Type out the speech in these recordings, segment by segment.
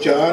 4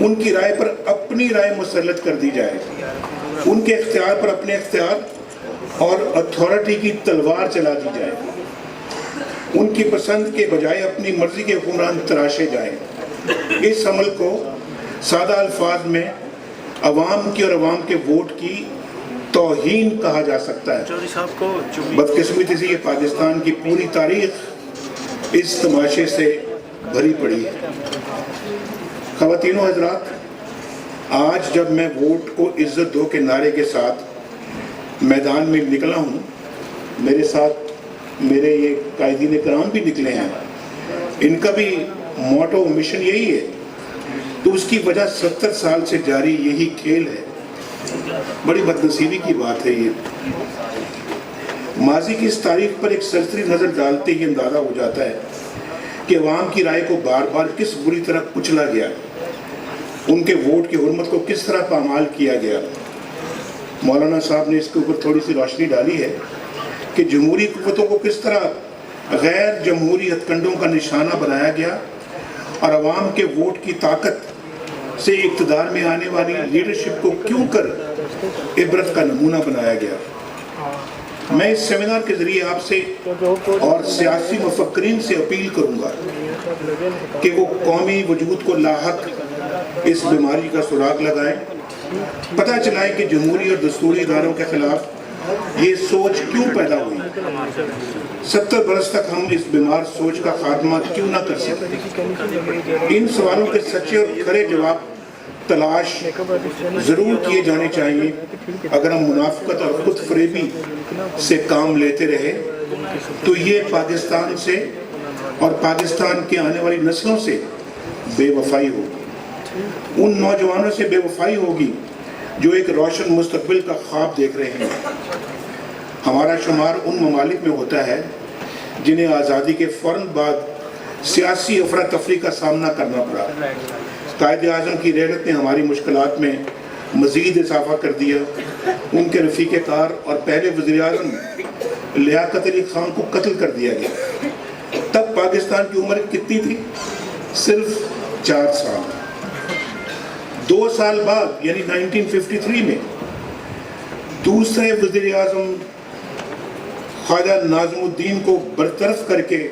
ان کی رائے پر اپنی رائے مسلط کر دی جائے، ان کے اختیار پر اپنے اختیار اور اتھارٹی کی تلوار چلا دی جائے، ان کی پسند کے بجائے اپنی مرضی کے حکمران تراشے جائیں۔ اس عمل کو سادہ الفاظ میں عوام کی اور عوام کے ووٹ کی توہین کہا جا سکتا ہے۔ بدقسمتی سے یہ پاکستان کی پوری تاریخ اس تماشے سے بھری پڑی ہے۔ خواتین و حضرات، آج جب میں ووٹ کو عزت دو کے نعرے کے ساتھ میدان میں نکلا ہوں، میرے ساتھ میرے یہ قائدین کرام بھی نکلے ہیں، ان کا بھی موٹو مشن یہی ہے، تو اس کی وجہ 70 سال سے جاری یہی کھیل ہے۔ بڑی بدنصیبی کی بات ہے یہ۔ ماضی کی اس تاریخ پر ایک سرسری نظر ڈالتے ہی اندازہ ہو جاتا ہے کہ عوام کی رائے کو بار بار کس بری طرح کچلا گیا، ان کے ووٹ کی حرمت کو کس طرح پامال کیا گیا۔ مولانا صاحب نے اس کے اوپر تھوڑی سی روشنی ڈالی ہے کہ جمہوری قوتوں کو کس طرح غیر جمہوری ہتھ کنڈوں کا نشانہ بنایا گیا اور عوام کے ووٹ کی طاقت سے اقتدار میں آنے والی لیڈرشپ کو کیوں کر عبرت کا نمونہ بنایا گیا۔ میں اس سیمینار کے ذریعے آپ سے اور سیاسی مفکرین سے اپیل کروں گا کہ وہ قومی وجود کو لاحق اس بیماری کا سراغ لگائیں، پتہ چلائیں کہ جمہوری اور دستوری اداروں کے خلاف یہ سوچ کیوں پیدا ہوئی، 70 برس تک ہم اس بیمار سوچ کا خاتمہ کیوں نہ کر سکتے۔ ان سوالوں کے سچے اور کھرے جواب تلاش ضرور کیے جانے چاہیے۔ اگر ہم منافقت اور خود فریبی سے کام لیتے رہے تو یہ پاکستان سے اور پاکستان کے آنے والی نسلوں سے بے وفائی ہوگی، ان نوجوانوں سے بے وفائی ہوگی جو ایک روشن مستقبل کا خواب دیکھ رہے ہیں۔ ہمارا شمار ان ممالک میں ہوتا ہے جنہیں آزادی کے فوراً بعد سیاسی افراتفری کا سامنا کرنا پڑا۔ قائد اعظم کی رحلت نے ہماری مشکلات میں مزید اضافہ کر دیا۔ ان کے رفیق کار اور پہلے وزیر اعظم لیاقت علی خان کو قتل کر دیا گیا۔ تب پاکستان کی عمر کتنی تھی؟ صرف 4 سال۔ 2 سال بعد یعنی 1953 میں دوسرے وزیر اعظم خواجہ ناظم الدین کو برطرف کر کے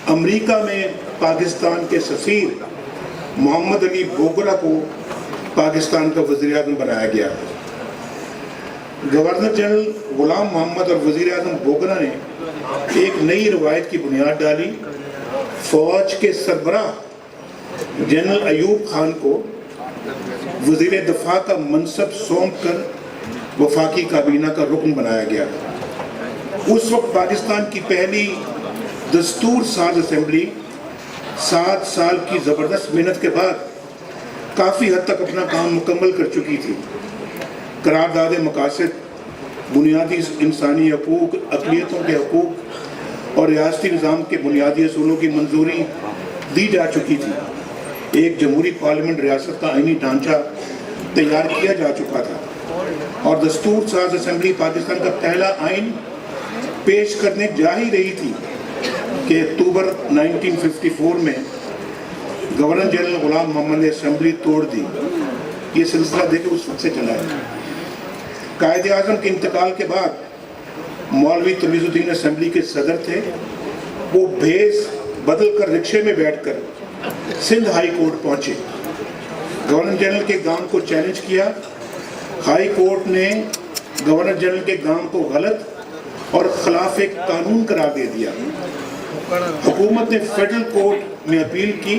امریکہ میں پاکستان کے سفیر محمد علی بوگرا کو پاکستان کا وزیر اعظم بنایا گیا۔ گورنر جنرل غلام محمد اور وزیر اعظم بوگرا نے ایک نئی روایت کی بنیاد ڈالی۔ فوج کے سربراہ جنرل ایوب خان کو وزیر دفاع کا منصب سونپ کر وفاقی کابینہ کا رکن بنایا گیا۔ اس وقت پاکستان کی پہلی دستور ساز اسمبلی 7 سال کی زبردست محنت کے بعد کافی حد تک اپنا کام مکمل کر چکی تھی۔ قرارداد مقاصد، بنیادی انسانی حقوق، اقلیتوں کے حقوق اور ریاستی نظام کے بنیادی اصولوں کی منظوری دی جا چکی تھی۔ ایک جمہوری پارلیمنٹ ریاست کا آئینی ڈھانچہ تیار کیا جا چکا تھا اور دستور ساز اسمبلی پاکستان کا پہلا آئین پیش کرنے جا ہی رہی تھی کہ اکتوبر 1954 میں گورنر جنرل غلام محمد نے اسمبلی توڑ دی۔ یہ سلسلہ دیکھیں اس وقت سے چلا ہے۔ قائد اعظم کے انتقال کے بعد مولوی تمیز الدین اسمبلی کے صدر تھے۔ وہ بھیس بدل کر رکشے میں بیٹھ کر سندھ ہائی کورٹ پہنچے، گورنر جنرل کے گام کو چیلنج کیا۔ ہائی کورٹ نے گورنر جنرل کے گام کو غلط اور خلاف قانون قرار دے دیا۔ حکومت نے فیڈرل کورٹ میں اپیل کی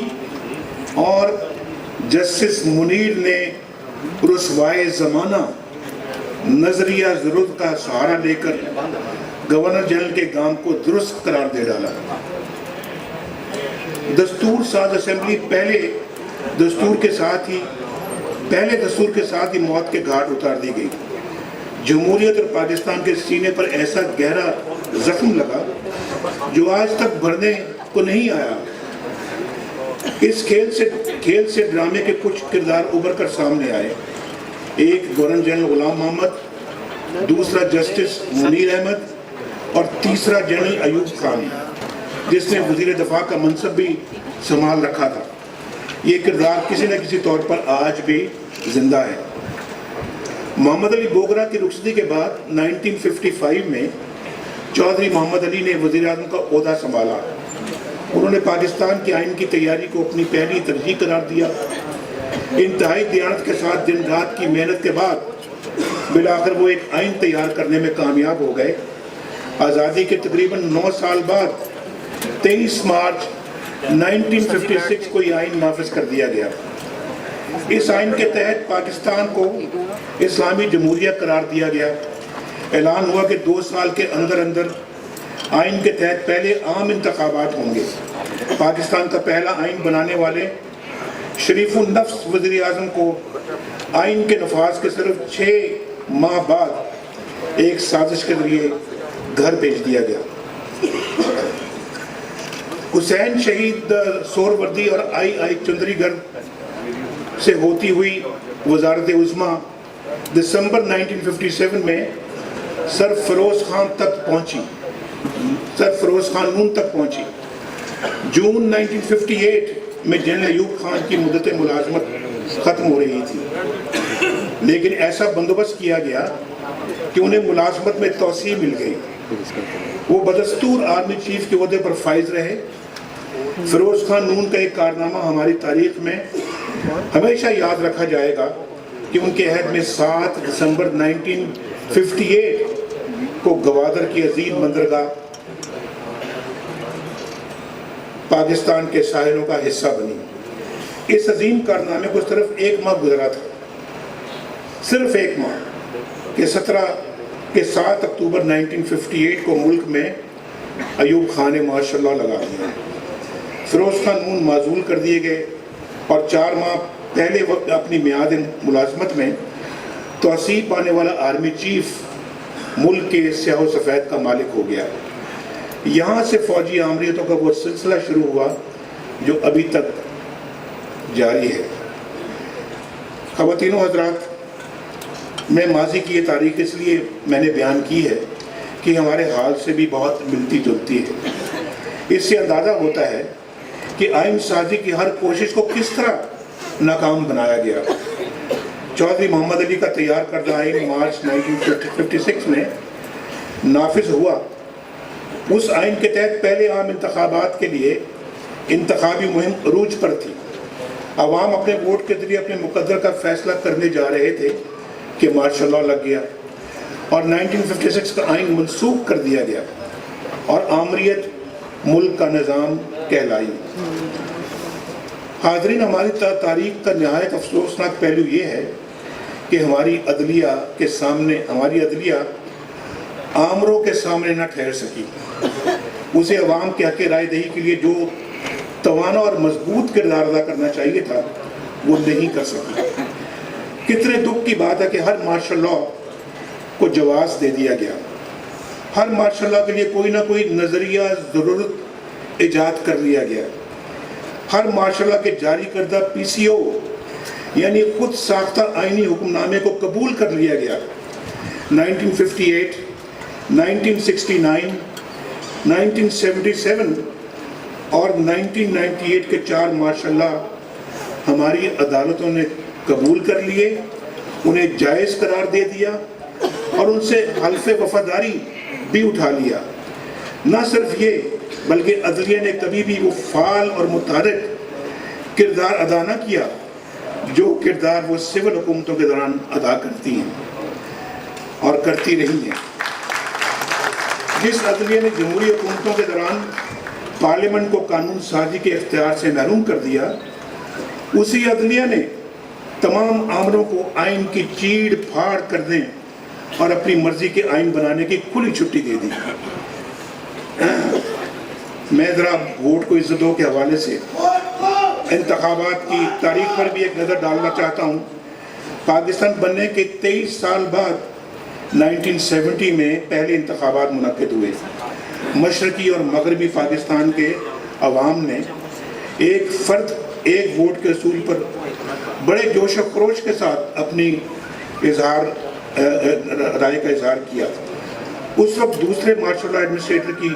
اور جسٹس منیر نے رسوائے زمانہ نظریہ ضرورت کا سہارا لے کر گورنر جنرل کے گام کو درست قرار دے ڈالا۔ دستور ساز اسمبلی پہلے دستور کے ساتھ ہی موت کے گھاٹ اتار دی گئی۔ جمہوریت اور پاکستان کے سینے پر ایسا گہرا زخم لگا جو آج تک بھرنے کو نہیں آیا۔ اس کھیل سے ڈرامے کے کچھ کردار ابھر کر سامنے آئے۔ ایک گورنر جنرل غلام محمد، دوسرا جسٹس منیر احمد اور تیسرا جنرل ایوب خان، جس نے وزیر دفاع کا منصب بھی سنبھال رکھا تھا۔ یہ کردار کسی نہ کسی طور پر آج بھی زندہ ہے۔ محمد علی بوگرا کی رخصتی کے بعد 1955 میں چودھری محمد علی نے وزیر اعظم کا عہدہ سنبھالا۔ انہوں نے پاکستان کے آئین کی تیاری کو اپنی پہلی ترجیح قرار دیا۔ انتہائی دیانت کے ساتھ دن رات کی محنت کے بعد بالآخر وہ ایک آئین تیار کرنے میں کامیاب ہو گئے۔ آزادی کے تقریباً 9 سال بعد 23 مارچ 1956 کو یہ آئین نافذ کر دیا گیا۔ اس آئین کے تحت پاکستان کو اسلامی جمہوریہ قرار دیا گیا۔ اعلان ہوا کہ 2 سال کے اندر آئین کے تحت پہلے عام انتخابات ہوں گے۔ پاکستان کا پہلا آئین بنانے والے شریف النفس وزیر اعظم کو آئین کے نفاذ کے صرف 6 ماہ بعد ایک سازش کے ذریعے گھر بھیج دیا گیا۔ حسین شہید سہروردی اور آئی چندری گڑھ سے ہوتی ہوئی وزارت عظمیٰ دسمبر 1957 میں سر فیروز خان نون تک پہنچی۔ جون 1958 میں جنرل ایوب خان کی مدت ملازمت ختم ہو رہی تھی، لیکن ایسا بندوبست کیا گیا کہ انہیں ملازمت میں توسیع مل گئی۔ وہ بدستور آرمی چیف کے عہدے پر فائز رہے۔ فیروز خان نون کا ایک کارنامہ ہماری تاریخ میں ہمیشہ یاد رکھا جائے گا کہ ان کے عہد میں 7 دسمبر 1958 کو گوادر کی عظیم بندرگاہ پاکستان کے ساحلوں کا حصہ بنی۔ اس عظیم کارنامے کو صرف 1 ماہ گزرا تھا، صرف 1 ماہ کہ 7 اکتوبر 1958 کو ملک میں ایوب خان نے ماشاء اللہ لگا دیا۔ فیروز خان نون معزول کر دیے گئے اور 4 ماہ پہلے وقت اپنی میعاد ملازمت میں توسیع پانے والا آرمی چیف ملک کے سیاہ و سفید کا مالک ہو گیا۔ یہاں سے فوجی آمریتوں کا وہ سلسلہ شروع ہوا جو ابھی تک جاری ہے۔ خواتین و حضرات، میں ماضی کی یہ تاریخ اس لیے میں نے بیان کی ہے کہ ہمارے حال سے بھی بہت ملتی جلتی ہے۔ اس سے اندازہ ہوتا ہے کہ آئین سازی کی ہر کوشش کو کس طرح ناکام بنایا گیا۔ چودھری محمد علی کا تیار کردہ آئین مارچ 1956 میں نافذ ہوا۔ اس آئین کے تحت پہلے عام انتخابات کے لیے انتخابی مہم عروج پر تھی۔ عوام اپنے ووٹ کے ذریعے اپنے مقدر کا فیصلہ کرنے جا رہے تھے کہ ماشاء اللہ لگ گیا اور 1956 کا آئین منسوخ کر دیا گیا اور آمریت ملک کا نظام کہلائی۔ حاضرین، ہماری تاریخ کا نہایت افسوسناک پہلو یہ ہے کہ ہماری عدلیہ آمروں کے سامنے نہ ٹھہر سکی۔ اسے عوام کے حق رائے دہی کے لیے جو توانا اور مضبوط کردار ادا کرنا چاہیے تھا وہ نہیں کر سکی۔ کتنے دکھ کی بات ہے کہ ہر مارشل لاء کو جواز دے دیا گیا۔ ہر مارشل لاء کے لیے کوئی نہ کوئی نظریہ ضرورت ایجاد کر لیا گیا۔ ہر مارشل لاء کے جاری کردہ PCO یعنی خود ساختہ آئینی حکم نامے کو قبول کر لیا گیا۔ 1958 1969 1977 اور 1998 کے 4 مارشل لاء ہماری عدالتوں نے قبول کر لیے، انہیں جائز قرار دے دیا اور ان سے حلف وفاداری بھی اٹھا لیا۔ نہ صرف یہ بلکہ عدلیہ نے کبھی بھی وہ فعال اور متحرک کردار ادا نہ کیا جو کردار وہ سول حکومتوں کے دوران ادا کرتی ہیں اور کرتی رہی ہیں۔ جس عدلیہ نے جمہوری حکومتوں کے دوران پارلیمنٹ کو قانون سازی کے اختیار سے محروم کر دیا، اسی عدلیہ نے تمام آمروں کو آئین کی چیڑ پھاڑ کرنے اور اپنی مرضی کے آئین بنانے کی کھلی چھٹی دے دی۔ میں ذرا ووٹ کو عزتوں کے حوالے سے انتخابات کی تاریخ پر بھی ایک نظر ڈالنا چاہتا ہوں۔ پاکستان بننے کے 23 سال بعد 1970 میں پہلے انتخابات منعقد ہوئے۔ مشرقی اور مغربی پاکستان کے عوام نے ایک فرد ایک ووٹ کے اصول پر بڑے جوش و خروش کے ساتھ اپنی رائے کا اظہار کیا۔ اس وقت دوسرے مارشل لاء ایڈمنسٹریٹر کی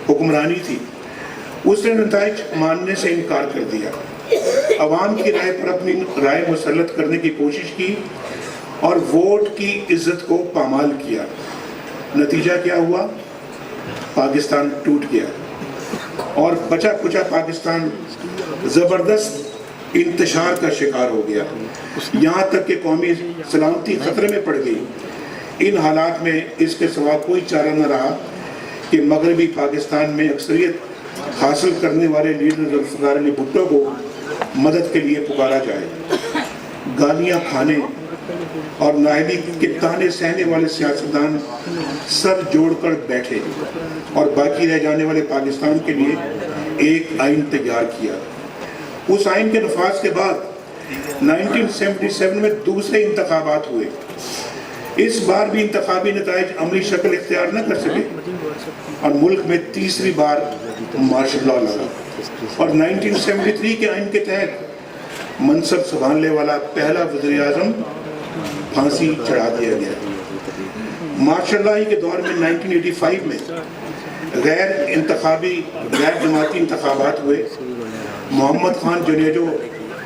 حکمرانی تھی، اس نے نتائج ماننے سے انکار کر دیا۔ عوام کی رائے پر اپنی رائے مسلط کرنے کی کوشش کی اور ووٹ کی عزت کو پامال کیا۔ نتیجہ کیا ہوا؟ پاکستان ٹوٹ گیا اور بچا کچا پاکستان زبردست انتشار کا شکار ہو گیا، یہاں تک کہ قومی سلامتی خطرے میں پڑ گئی۔ ان حالات میں اس کے سوا کوئی چارہ نہ رہا کہ مغربی پاکستان میں اکثریت حاصل کرنے والے لیڈر ذوالفقار علی بھٹو کو مدد کے لیے پکارا جائے۔ گالیاں کھانے اور نااہلی کے تانے سہنے والے سیاستدان سر جوڑ کر بیٹھے اور باقی رہ جانے والے پاکستان کے لیے ایک آئین تیار کیا۔ اس آئین کے نفاذ کے بعد 1977 میں دوسرے انتخابات ہوئے۔ اس بار بھی انتخابی نتائج عملی شکل اختیار نہ کر سکے اور ملک میں تیسری بار مارشل لا لگا اور 1973 کے آئین کے تحت منصب سنبھالنے والا پہلا وزیر اعظم پھانسی چڑھا دیا گیا۔ مارشل لا کے دور میں 1985 میں غیر جماعتی انتخابات ہوئے۔ محمد خان جنیجو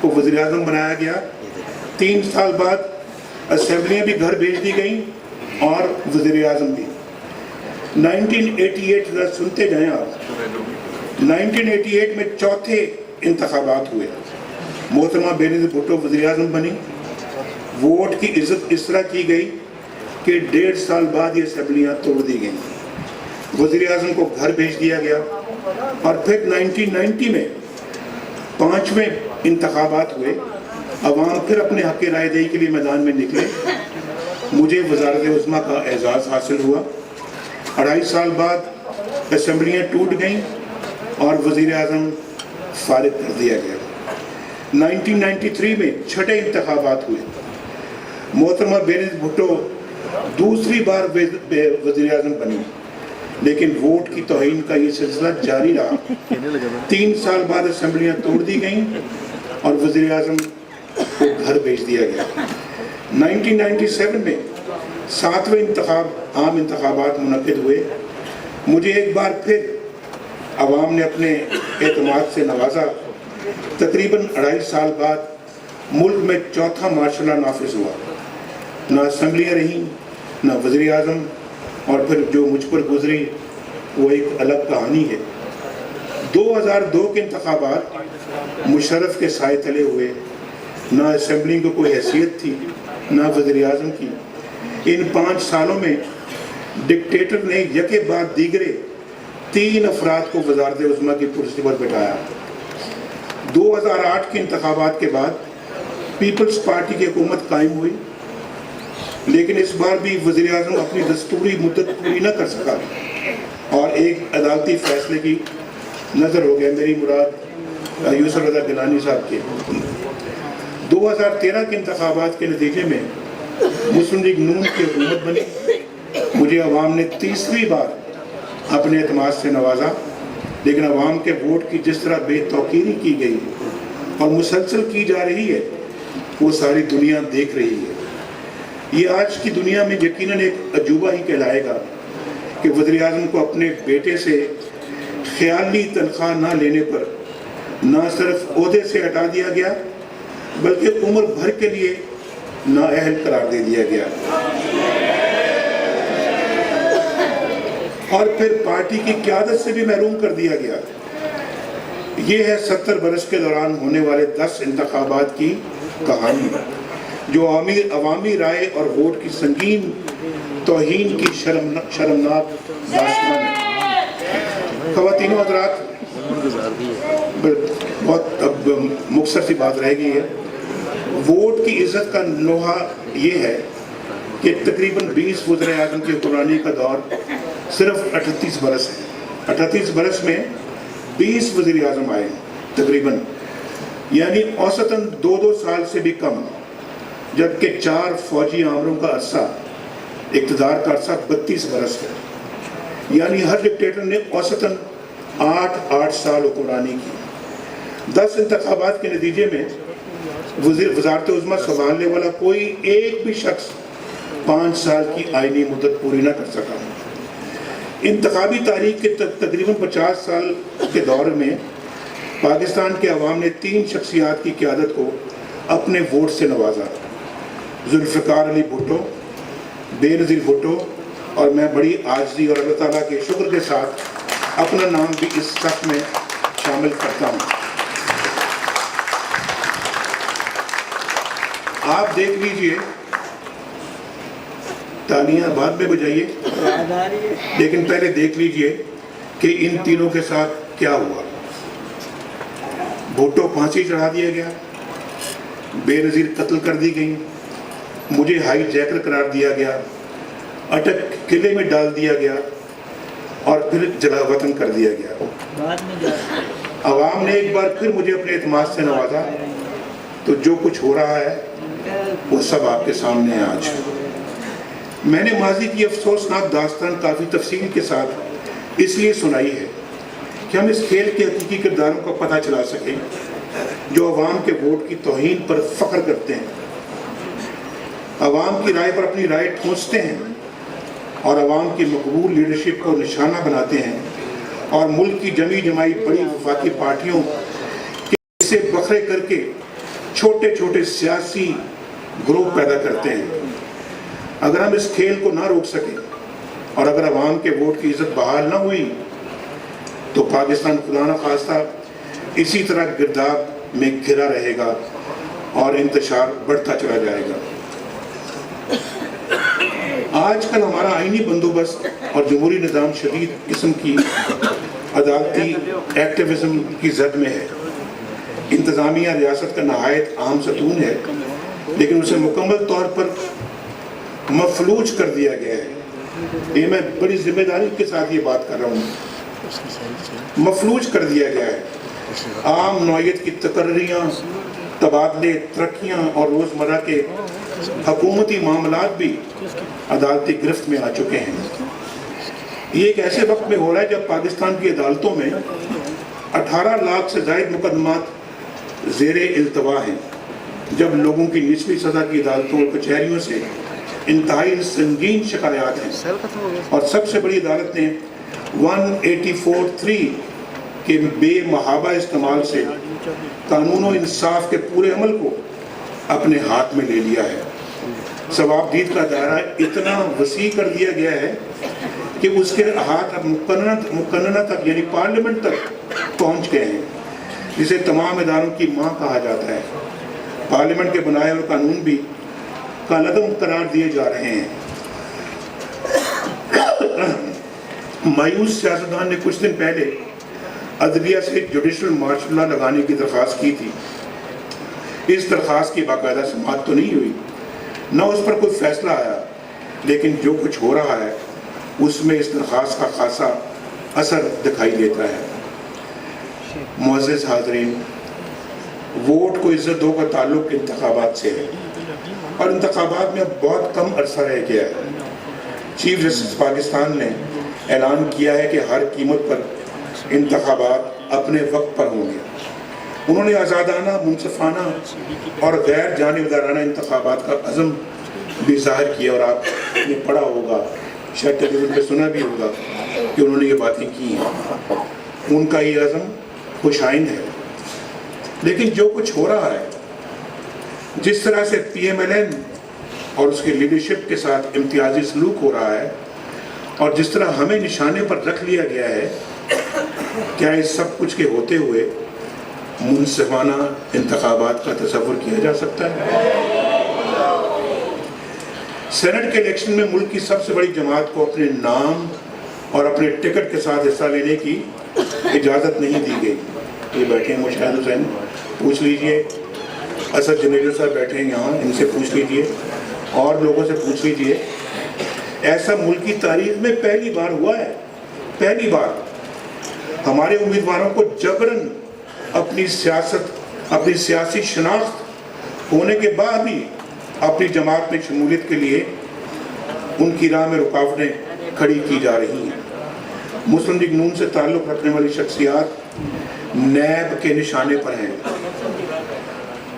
کو وزیر اعظم بنایا گیا۔ 3 سال بعد اسمبلیاں بھی گھر بھیج دی گئیں اور وزیر اعظم بھی۔ 1988 ذرا سنتے جائیں آپ، 1988 میں چوتھے انتخابات ہوئے۔ محترمہ بینظیر بھٹو وزیر اعظم بنی۔ ووٹ کی عزت اس طرح کی گئی کہ 1.5 سال بعد یہ اسمبلیاں توڑ دی گئیں، وزیر اعظم کو گھر بھیج دیا گیا۔ اور پھر 1990 میں 5ویں انتخابات ہوئے۔ عوام پھر اپنے حق رائے دہی کے لیے میدان میں نکلے۔ مجھے وزارت عظمیٰ کا اعزاز حاصل ہوا۔ 2.5 سال بعد اسمبلیاں ٹوٹ گئیں اور وزیر اعظم فارغ کر دیا گیا۔ 1993 میں 6 انتخابات ہوئے۔ محترمہ بینظیر بھٹو دوسری بار وزیر اعظم بنی، لیکن ووٹ کی توہین کا یہ سلسلہ جاری رہا۔ 3 سال بعد اسمبلیاں توڑ دی گئیں اور وزیر اعظم کو گھر بھیج دیا گیا۔ 1997 میں 7ویں عام انتخابات منعقد ہوئے۔ مجھے ایک بار پھر عوام نے اپنے اعتماد سے نوازا۔ تقریباً 2.5 سال بعد ملک میں چوتھا مارشل لا نافذ ہوا۔ نہ اسمبلیاں رہیں، نہ وزیر اعظم، اور پھر جو مجھ پر گزری وہ ایک الگ کہانی ہے۔ 2002 کے انتخابات مشرف کے سائے تلے ہوئے۔ نہ اسمبلی کو کوئی حیثیت تھی، نہ وزیر اعظم کی۔ ان 5 سالوں میں ڈکٹیٹر نے یکے بعد دیگرے 3 افراد کو وزارت عظمیٰ کی کرسی پر بٹھایا۔ 2008 کے انتخابات کے بعد پیپلز پارٹی کی حکومت قائم ہوئی، لیکن اس بار بھی وزیر اعظم اپنی دستوری مدت پوری نہ کر سکا اور ایک عدالتی فیصلے کی نظر ہو گیا۔ میری مراد یوسف رضا گیلانی صاحب کے۔ 2013 کے انتخابات کے نتیجے میں مسلم لیگ نون کی حکومت بنی۔ مجھے عوام نے تیسری بار اپنے اعتماد سے نوازا، لیکن عوام کے ووٹ کی جس طرح بے توقیری کی گئی اور مسلسل کی جا رہی ہے وہ ساری دنیا دیکھ رہی ہے۔ یہ آج کی دنیا میں یقیناً ایک عجوبہ ہی کہلائے گا کہ وزیر اعظم کو اپنے بیٹے سے خیالی تنخواہ نہ لینے پر نہ صرف عہدے سے ہٹا دیا گیا بلکہ عمر بھر کے لیے نااہل قرار دے دیا گیا اور پھر پارٹی کی قیادت سے بھی محروم کر دیا گیا۔ یہ ہے 70 برس کے دوران ہونے والے 10 انتخابات کی کہانی، جو عوامی رائے اور ووٹ کی سنگین توہین کی شرمناک داستان ہے۔ خواتین و حضرات، بہت اب مختصر سی بات رہ گئی ہے۔ ووٹ کی عزت کا نوحہ یہ ہے کہ تقریباً 20 وزیر اعظم کی حکمرانی کا دور صرف 38 برس ہے۔ 38 برس میں 20 وزیر اعظم آئے تقریباً، یعنی اوسطاً 2 سال سے بھی کم، جبکہ 4 فوجی آمروں کا عرصہ، اقتدار کا عرصہ 32 برس ہے، یعنی ہر ڈکٹیٹر نے اوسطاً 8 سال حکمرانی کی۔ 10 انتخابات کے نتیجے میں وزارت عظمیٰ سنبھالنے والا کوئی ایک بھی شخص 5 سال کی آئینی مدت پوری نہ کر سکا۔ انتخابی تاریخ کے تقریباً 50 سال کے دور میں پاکستان کے عوام نے 3 شخصیات کی قیادت کو اپنے ووٹ سے نوازا: ذوالفقار علی بھٹو، بے نظیر بھٹو، اور میں بڑی عاجزی اور اللہ تعالیٰ کے شکر کے ساتھ اپنا نام بھی اس صف میں شامل کرتا ہوں۔ آپ دیکھ لیجئے، تالیاں بعد میں بجائیے، لیکن پہلے دیکھ لیجئے کہ ان تینوں کے ساتھ کیا ہوا۔ بھٹو پھانسی چڑھا دیا گیا، بے نظیر قتل کر دی گئی، مجھے ہائی جیکر قرار دیا گیا، اٹک قلعے میں ڈال دیا گیا اور پھر جلا وطن کر دیا گیا۔ عوام نے ایک بار پھر مجھے اپنے اعتماد سے نوازا، تو جو کچھ ہو رہا ہے وہ سب آپ کے سامنے ہے آج۔ میں نے ماضی کی افسوسناک داستان کافی تفصیل کے ساتھ اس لیے سنائی ہے کہ ہم اس کھیل کے حقیقی کرداروں کا پتہ چلا سکیں جو عوام کے ووٹ کی توہین پر فخر کرتے ہیں، عوام کی رائے پر اپنی رائے ٹھونستے ہیں اور عوام کی مقبول لیڈرشپ کو نشانہ بناتے ہیں، اور ملک کی جمی جمائی بڑی وفاقی پارٹیوں کے سے بکھرے کر کے چھوٹے چھوٹے سیاسی گروہ پیدا کرتے ہیں۔ اگر ہم اس کھیل کو نہ روک سکیں اور اگر عوام کے ووٹ کی عزت بحال نہ ہوئی تو پاکستان خدا نہ خواستہ اسی طرح گرداب میں گھرا رہے گا اور انتشار بڑھتا چلا جائے گا۔ آج کل ہمارا آئینی بندوبست اور جمہوری نظام شدید قسم کی عدالتی ایکٹیوزم کی زد میں ہے۔ انتظامیہ ریاست کا نہایت عام ستون ہے، لیکن اسے مکمل طور پر مفلوج کر دیا گیا ہے۔ یہ میں بڑی ذمہ داری کے ساتھ یہ بات کر رہا ہوں، مفلوج کر دیا گیا ہے۔ عام نوعیت کی تقرریاں، تبادلے، ترقیاں اور روزمرہ کے حکومتی معاملات بھی عدالتی گرفت میں آ چکے ہیں۔ یہ ایک ایسے وقت میں ہو رہا ہے جب پاکستان کی عدالتوں میں 18 لاکھ سے زائد مقدمات زیر التوا ہیں، جب لوگوں کی نچلی سطح کی عدالتوں اور کچہریوں سے انتہائی سنگین شکایات ہیں، اور سب سے بڑی عدالت نے 184(3) کے بے محابہ استعمال سے قانون و انصاف کے پورے عمل کو اپنے ہاتھ میں لے لیا ہے۔ ثواب دید کا دائرہ اتنا وسیع کر دیا گیا ہے کہ اس کے ہاتھ اب مقننہ تک یعنی پارلیمنٹ تک پہنچ گئے ہیں، جسے تمام اداروں کی ماں کہا جاتا ہے۔ پارلیمنٹ کے بنائے ہوئے قانون بھی کالعدم قرار دیے جا رہے ہیں۔ مایوس سیاستدان نے کچھ دن پہلے عدلیہ سے جوڈیشل مارشل لا لگانے کی درخواست کی تھی۔ اس درخواست کی باقاعدہ سماعت تو نہیں ہوئی، نہ اس پر کوئی فیصلہ آیا، لیکن جو کچھ ہو رہا ہے اس میں اس درخواست کا خاصا اثر دکھائی دیتا ہے۔ معزز حاضرین، ووٹ کو عزت دو کا تعلق انتخابات سے ہے، اور انتخابات میں اب بہت کم عرصہ رہ گیا ہے۔ چیف جسٹس پاکستان نے اعلان کیا ہے کہ ہر قیمت پر انتخابات اپنے وقت پر ہوں گے۔ انہوں نے آزادانہ، منصفانہ اور غیر جانبدارانہ انتخابات کا عزم بھی ظاہر کیا، اور آپ نے پڑھا ہوگا، شاید ٹیلی ویژن پہ سنا بھی ہوگا کہ انہوں نے یہ باتیں کی ہیں۔ ان کا یہ عزم خوش آئند ہے، لیکن جو کچھ ہو رہا ہے، جس طرح سے پی ایم ایل این اور اس کی لیڈرشپ کے ساتھ امتیازی سلوک ہو رہا ہے، اور جس طرح ہمیں نشانے پر رکھ لیا گیا ہے، کیا اس سب کچھ کے ہوتے ہوئے منصفانہ انتخابات کا تصور کیا جا سکتا ہے؟ سینٹ کے الیکشن میں ملک کی سب سے بڑی جماعت کو اپنے نام اور اپنے ٹکٹ کے ساتھ حصہ لینے کی اجازت نہیں دی گئی۔ یہ بیٹھے ہیں مشاہد حسین، پوچھ لیجئے، اسد جنیجو صاحب بیٹھے ہیں یہاں، ان سے پوچھ لیجئے، اور لوگوں سے پوچھ لیجئے۔ ایسا ملک کی تاریخ میں پہلی بار ہوا ہے، پہلی بار ہمارے امیدواروں کو جبراً اپنی سیاسی شناخت ہونے کے بعد بھی اپنی جماعت میں شمولیت کے لیے ان کی راہ میں رکاوٹیں کھڑی کی جا رہی ہیں۔ مسلم لیگ نون سے تعلق رکھنے والی شخصیات نیب کے نشانے پر ہیں۔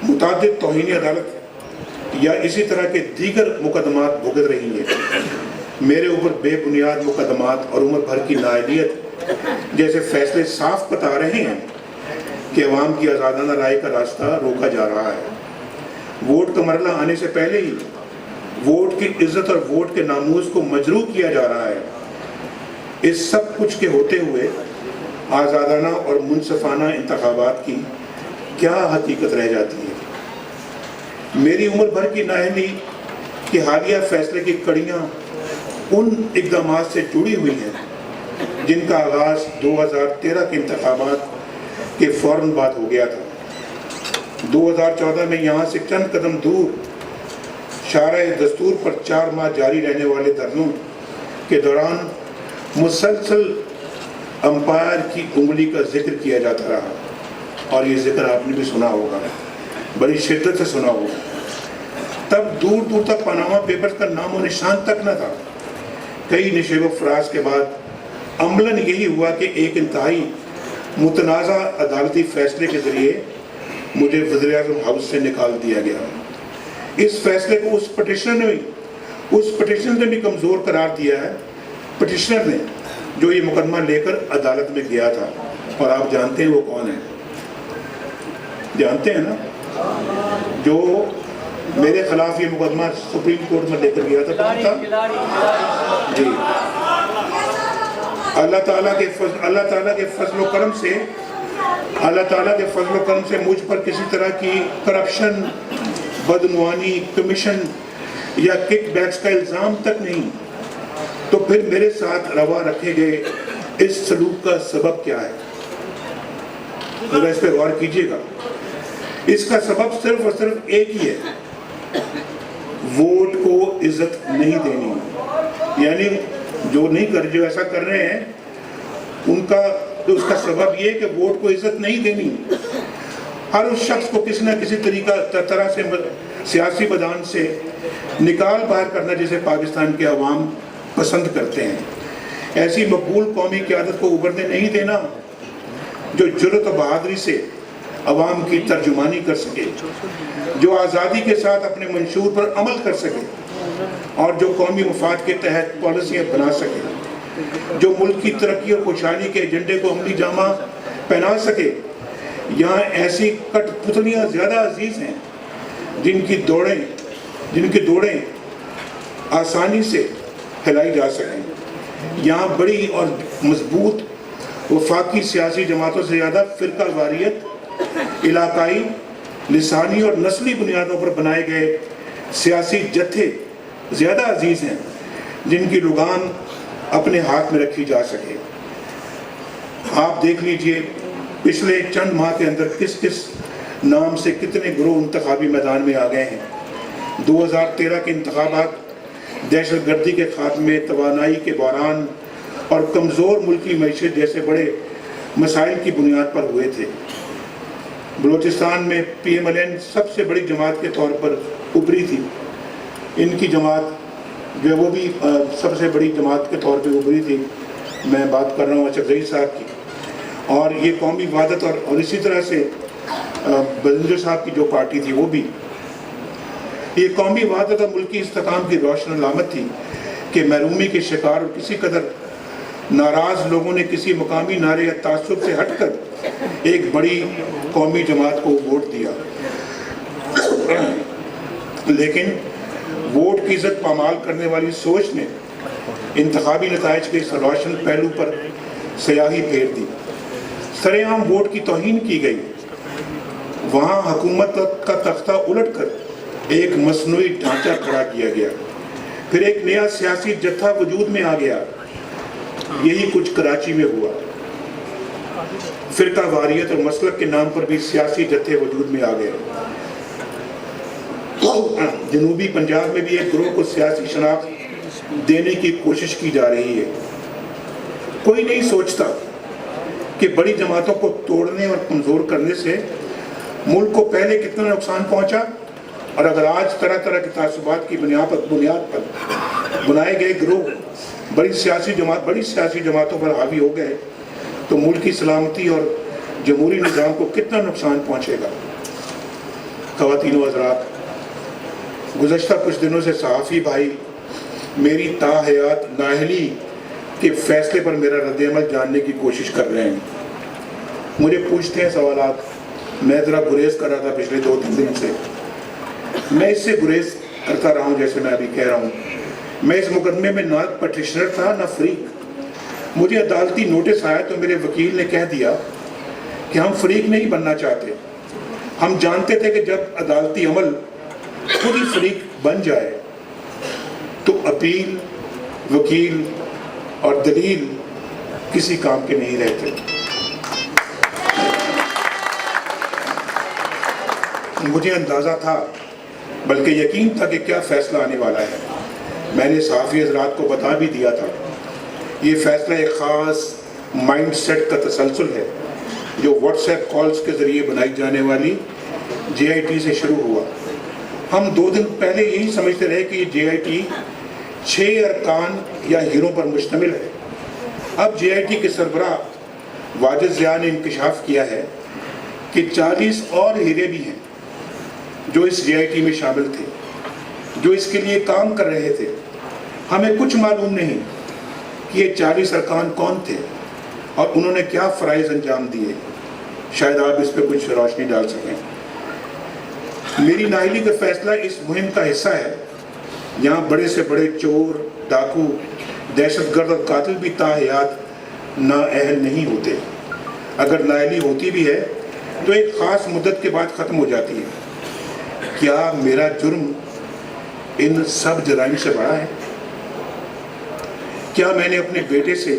متعدد توہین عدالت یا اسی طرح کے دیگر مقدمات بھگت رہی ہیں۔ میرے اوپر بے بنیاد مقدمات اور عمر بھر کی نااہلیت جیسے فیصلے صاف بتا رہے ہیں کہ عوام کی آزادانہ رائے کا راستہ روکا جا رہا ہے۔ ووٹ کا مرحلہ آنے سے پہلے ہی ووٹ کی عزت اور ووٹ کے ناموس کو مجروح کیا جا رہا ہے۔ اس سب کچھ کے ہوتے ہوئے آزادانہ اور منصفانہ انتخابات کی کیا حقیقت رہ جاتی ہے؟ میری عمر بھر کی نااہلی کہ حالیہ فیصلے کی کڑیاں ان اقدامات سے جڑی ہوئی ہیں جن کا آغاز 2013 کے انتخابات کے فوراً بعد ہو گیا تھا۔ 2014 میں یہاں سے چند قدم دور شارع دستور پر 4 ماہ جاری رہنے والے دھرنوں کے دوران مسلسل امپائر کی انگلی کا ذکر کیا جاتا رہا، اور یہ ذکر آپ نے بھی سنا ہوگا، بڑی شدت سے سنا ہوگا۔ تب دور دور تک پاناما پیپرز کا نام و نشان تک نہ تھا۔ کئی نشیب و فراز کے بعد عملاً یہی ہوا کہ ایک انتہائی متنازع عدالتی فیصلے کے ذریعے مجھے وزیر اعظم ہاؤس سے نکال دیا گیا۔ اس فیصلے کو اس پٹیشنر نے بھی کمزور قرار دیا ہے، پٹیشنر نے جو یہ مقدمہ لے کر عدالت میں گیا تھا، اور آپ جانتے ہیں وہ کون ہے؟ جانتے ہیں نا؟ جو میرے خلاف یہ مقدمہ سپریم کورٹ میں لے کر گیا تھا، کون تھا؟ جی، اللہ تعالیٰ کے فضل و کرم سے مجھ پر کسی طرح کی کرپشن، بدعنوانی، کمیشن یا کک بیکس کا الزام تک نہیں، تو پھر میرے ساتھ روا رکھے گئے اس سلوک کا سبب کیا ہے؟ ذرا اس پہ غور کیجیے گا۔ اس کا سبب صرف اور صرف ایک ہی ہے، ووٹ کو عزت نہیں دینی۔ یعنی جو ایسا کر رہے ہیں اس کا سبب یہ کہ ووٹ کو عزت نہیں دینی۔ ہر اس شخص کو کسی نہ کسی طرح سے سیاسی میدان سے نکال باہر کرنا جسے پاکستان کے عوام پسند کرتے ہیں۔ ایسی مقبول قومی قیادت کو ابھرنے نہیں دینا جو جرأت و بہادری سے عوام کی ترجمانی کر سکے، جو آزادی کے ساتھ اپنے منشور پر عمل کر سکے، اور جو قومی مفاد کے تحت پالیسیاں بنا سکے، جو ملک کی ترقی اور خوشحالی کے ایجنڈے کو عملی جامہ پہنا سکے۔ یہاں ایسی کٹ پتلیاں زیادہ عزیز ہیں جن کی دوڑیں آسانی سے ہلائی جا سکیں۔ یہاں بڑی اور مضبوط وفاقی سیاسی جماعتوں سے زیادہ فرقہ واریت، علاقائی، لسانی اور نسلی بنیادوں پر بنائے گئے سیاسی جتھے زیادہ عزیز ہیں جن کی لگام اپنے ہاتھ میں رکھی جا سکے۔ آپ دیکھ لیجئے پچھلے چند ماہ کے اندر کس نام سے کتنے گروہ انتخابی میدان میں آ گئے ہیں۔ 2013 کے انتخابات دہشت گردی کے خاتمے، توانائی کے بحران اور کمزور ملکی معیشت جیسے بڑے مسائل کی بنیاد پر ہوئے تھے۔ بلوچستان میں پی ایم ایل این سب سے بڑی جماعت کے طور پر ابھری تھی۔ ان کی جماعت جو ہے وہ بھی سب سے بڑی جماعت کے طور پہ ابھری تھی۔ میں بات کر رہا ہوں اچھا صاحب کی، اور یہ قومی وحدت اور اسی طرح سے بزنجر صاحب کی جو پارٹی تھی وہ بھی۔ یہ قومی وحدت اور ملکی استحکام کی روشن علامت تھی کہ محرومی کے شکار اور کسی قدر ناراض لوگوں نے کسی مقامی نعرے یا تعصب سے ہٹ کر ایک بڑی قومی جماعت کو ووٹ دیا۔ لیکن ووٹ کی عزت پامال کرنے والی سوچ نے انتخابی نتائج کے اس روشن پہلو پر سیاہی پھیر دی۔ سرِ عام ووٹ کی توہین کی گئی، وہاں حکومت کا تختہ الٹ کر ایک مصنوعی ڈھانچہ کھڑا کیا گیا، پھر ایک نیا سیاسی جتھا وجود میں آ گیا۔ یہی کچھ کراچی میں ہوا۔ فرقہ واریت اور مسلک کے نام پر بھی سیاسی جتھے وجود میں آ گئے۔ جنوبی پنجاب میں بھی ایک گروہ کو سیاسی شناخت دینے کی کوشش کی جا رہی ہے۔ کوئی نہیں سوچتا کہ بڑی جماعتوں کو توڑنے اور کمزور کرنے سے ملک کو پہلے کتنا نقصان پہنچا، اور اگر آج طرح طرح کے تعصبات کی بنیاد پر بنائے گئے گروہ بڑی سیاسی جماعتوں پر حاوی ہو گئے تو ملک کی سلامتی اور جمہوری نظام کو کتنا نقصان پہنچے گا۔ خواتین و حضرات، گزشتہ کچھ دنوں سے صحافی بھائی میری تاحیات نااہلی کے فیصلے پر میرا رد عمل جاننے کی کوشش کر رہے ہیں۔ مجھے پوچھتے ہیں سوالات، میں ذرا گریز کر رہا تھا پچھلے 2-3 دن سے، میں اس سے گریز کرتا رہا ہوں جیسے میں ابھی کہہ رہا ہوں۔ میں اس مقدمے میں نہ پٹیشنر تھا نہ فریق۔ مجھے عدالتی نوٹس آیا تو میرے وکیل نے کہہ دیا کہ ہم فریق نہیں بننا چاہتے۔ ہم جانتے تھے کہ جب عدالتی عمل خود ہی فریق بن جائے تو اپیل، وکیل اور دلیل کسی کام کے نہیں رہتے۔ مجھے اندازہ تھا، بلکہ یقین تھا کہ کیا فیصلہ آنے والا ہے۔ میں نے صحافی حضرات کو بتا بھی دیا تھا، یہ فیصلہ ایک خاص مائنڈ سیٹ کا تسلسل ہے جو واٹس ایپ کالز کے ذریعے بنائی جانے والی جے آئی ٹی سے شروع ہوا۔ ہم 2 دن پہلے یہی سمجھتے رہے کہ یہ جے آئی ٹی 6 ارکان یا ہیروں پر مشتمل ہے۔ اب جے آئی ٹی کے سربراہ واجد ضیاء نے انکشاف کیا ہے کہ 40 اور ہیرے بھی ہیں جو اس جے آئی ٹی میں شامل تھے، جو اس کے لیے کام کر رہے تھے۔ ہمیں کچھ معلوم نہیں کہ یہ 40 ارکان کون تھے اور انہوں نے کیا فرائض انجام دیے۔ شاید آپ اس پہ کچھ روشنی ڈال سکیں۔ میری نااہلی کا فیصلہ اس مہم کا حصہ ہے۔ یہاں بڑے سے بڑے چور، ڈاکو، دہشت گرد اور قاتل بھی تاحیات نااہل نہیں ہوتے۔ اگر نااہلی ہوتی بھی ہے تو ایک خاص مدت کے بعد ختم ہو جاتی ہے۔ کیا میرا جرم ان سب جرائم سے بڑا ہے؟ کیا میں نے اپنے بیٹے سے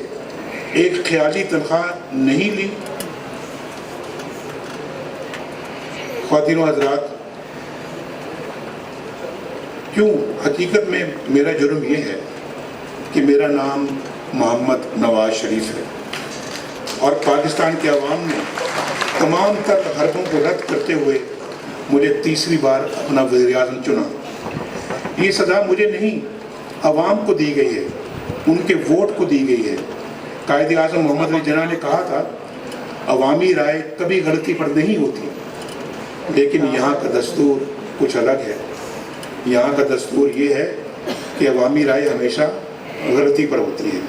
ایک خیالی تنخواہ نہیں لی؟ خواتین و حضرات، کیوں؟ حقیقت میں میرا جرم یہ ہے کہ میرا نام محمد نواز شریف ہے اور پاکستان کے عوام نے تمام تر حربوں کو رد کرتے ہوئے مجھے تیسری بار اپنا وزیر اعظم چنا۔ یہ سزا مجھے نہیں، عوام کو دی گئی ہے، ان کے ووٹ کو دی گئی ہے۔ قائد اعظم محمد علی جناح نے کہا تھا، عوامی رائے کبھی غلطی پر نہیں ہوتی، لیکن یہاں کا دستور کچھ الگ ہے۔ یہاں کا دستور یہ ہے کہ عوامی رائے ہمیشہ غلطی پر ہوتی ہے۔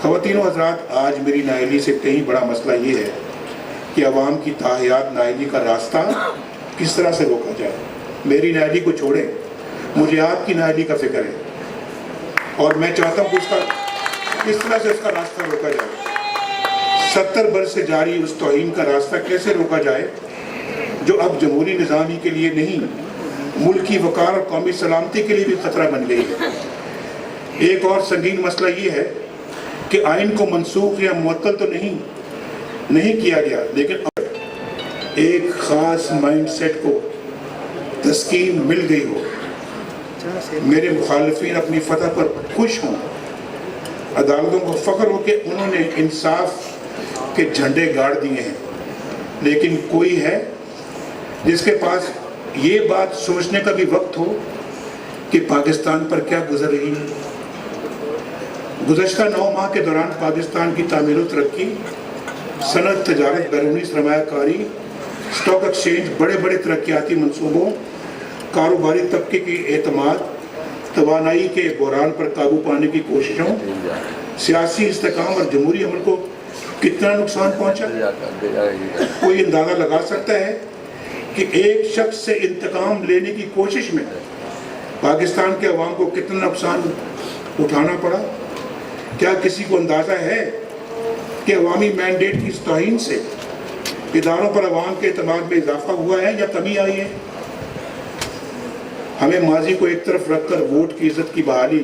خواتین و حضرات، آج میری نااہلی سے کہیں بڑا مسئلہ یہ ہے کہ عوام کی تاحیات نااہلی کا راستہ کس طرح سے روکا جائے۔ میری نااہلی کو چھوڑیں، مجھے آپ کی نااہلی کا فکر ہے اور میں چاہتا ہوں کہ کس طرح سے اس کا راستہ روکا جائے۔ 70 برس سے جاری اس توہین کا راستہ کیسے روکا جائے جو اب جمہوری نظام ہی کے لیے نہیں، ملک کی وقار اور قومی سلامتی کے لیے بھی خطرہ بن گئی ہے۔ ایک اور سنگین مسئلہ یہ ہے کہ آئین کو منسوخ یا معطل تو نہیں کیا گیا، لیکن ایک خاص مائنڈ سیٹ کو تسکین مل گئی ہو۔ میرے مخالفین اپنی فتح پر خوش ہوں، عدالتوں کو فخر ہو کہ انہوں نے انصاف کے جھنڈے گاڑ دیے ہیں، لیکن کوئی ہے جس کے پاس یہ بات سوچنے کا بھی وقت ہو کہ پاکستان پر کیا گزر رہی ہے؟ گزشتہ 9 ماہ کے دوران پاکستان کی تعمیر و ترقی، صنعت، تجارت، بیرونی سرمایہ کاری، اسٹاک ایکسچینج، بڑے بڑے ترقیاتی منصوبوں، کاروباری طبقے کی اعتماد، توانائی کے بحران پر قابو پانے کی کوششوں، سیاسی استحکام اور جمہوری عمل کو کتنا نقصان پہنچا؟ کوئی اندازہ لگا سکتا ہے کہ ایک شخص سے انتقام لینے کی کوشش میں پاکستان کے عوام کو کتنا نقصان اٹھانا پڑا؟ کیا کسی کو اندازہ ہے کہ عوامی مینڈیٹ کی اس توہین سے اداروں پر عوام کے اعتماد میں اضافہ ہوا ہے یا کمی آئی ہے؟ ہمیں ماضی کو ایک طرف رکھ کر ووٹ کی عزت کی بحالی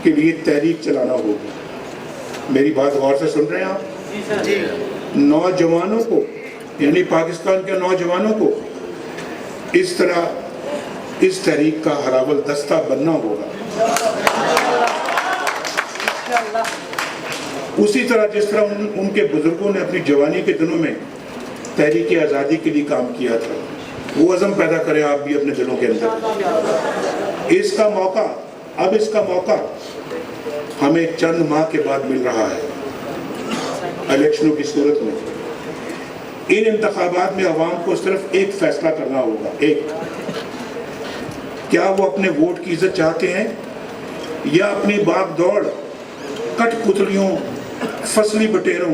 کے لیے تحریک چلانا ہوگی۔ میری بات غور سے سن رہے ہیں آپ؟ نوجوانوں کو، یعنی پاکستان کے نوجوانوں کو اس طرح اس تحریک کا ہراول دستہ بننا ہوگا، اسی طرح جس طرح ان کے بزرگوں نے اپنی جوانی کے دنوں میں تحریک آزادی کے لیے کام کیا تھا۔ وہ عزم پیدا کریں آپ بھی اپنے دلوں کے اندر۔ اس کا موقع ہمیں چند ماہ کے بعد مل رہا ہے، الیکشنوں کی صورت میں۔ ان انتخابات میں عوام کو صرف ایک فیصلہ کرنا ہوگا، کیا وہ اپنے ووٹ کی عزت چاہتے ہیں یا اپنی باغ دوڑ، کٹ پتلیوں، فصلی بٹیروں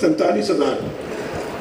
47,000,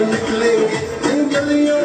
نکلیں گے ان گلیوں